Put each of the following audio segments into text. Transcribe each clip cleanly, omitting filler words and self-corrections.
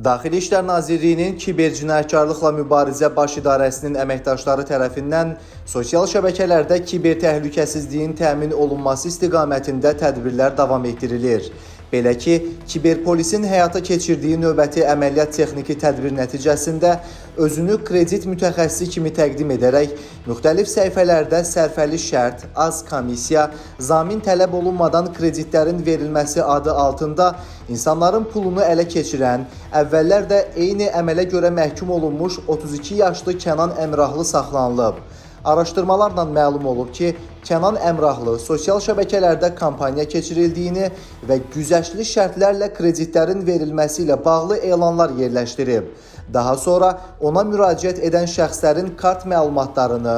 Daxili İşlər Nazirliyinin Kiber Cinayətkarlıqla Mübarizə Baş İdarəsinin əməkdaşları tərəfindən sosial şəbəkələrdə kiber təhlükəsizliyin təmin olunması istiqamətində tədbirlər davam etdirilir. Belə ki, Kiberpolisin həyata keçirdiyi növbəti əməliyyat texniki tədbir nəticəsində özünü kredit mütəxəssisi kimi təqdim edərək müxtəlif səhifələrdə sərfəli şərt, az komissiya, zamin tələb olunmadan kreditlərin verilməsi adı altında insanların pulunu ələ keçirən, əvvəllər də eyni əmələ görə məhkum olunmuş 32 yaşlı Kənan Əmrahlı saxlanılıb. Araşdırmalarla məlum olub ki, Kənan Əmrahlı sosial şəbəkələrdə kampaniya keçirildiyini və güzəştli şərtlərlə kreditlərin verilməsi ilə bağlı elanlar yerləşdirib. Daha sonra ona müraciət edən şəxslərin kart məlumatlarını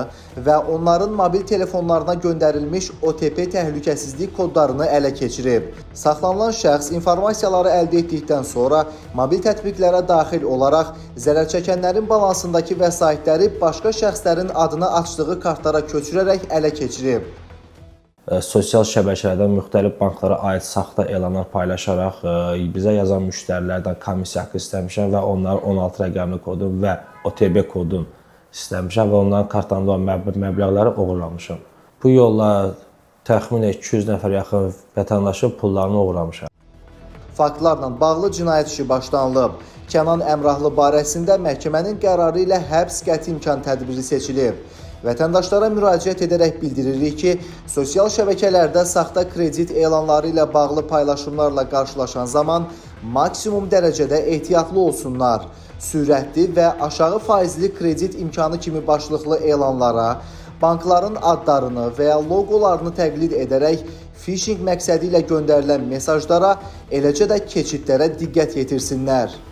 və onların mobil telefonlarına göndərilmiş OTP təhlükəsizlik kodlarını ələ keçirib. Saxlanılan şəxs informasiyaları əldə etdikdən sonra mobil tətbiqlərə daxil olaraq zərərçəkənlərin balansındakı vəsaitləri başqa şəxslərin adına açdığı kartlara köçürərək ələ keçirib. Sosial şəbəkələrdən müxtəlif banklara aid saxta elanlar paylaşaraq bizə yazan müştərilərdən komissiya haqqı istəmişəm və onların 16 rəqəmli kodun və OTP kodun istəmişəm və onların kartlarında olan məbləğləri oğurlamışam. Bu yolla təxminən 200 nəfər yaxın vətəndaşın pullarını oğurlamışam. Faktlarla bağlı cinayət işi başlanılıb. Kənan Əmrahlı barəsində məhkəmənin qərarı ilə həbs qəti imkan tədbiri seçilib. Vətəndaşlara müraciət edərək bildiririk ki, sosial şəbəkələrdə saxta kredit elanları ilə bağlı paylaşımlarla qarşılaşan zaman maksimum dərəcədə ehtiyatlı olsunlar. Sürətli və aşağı faizli kredit imkanı kimi başlıqlı elanlara, bankların adlarını və ya loqolarını təqlid edərək phishing məqsədi ilə göndərilən mesajlara, eləcə də keçidlərə diqqət yetirsinlər.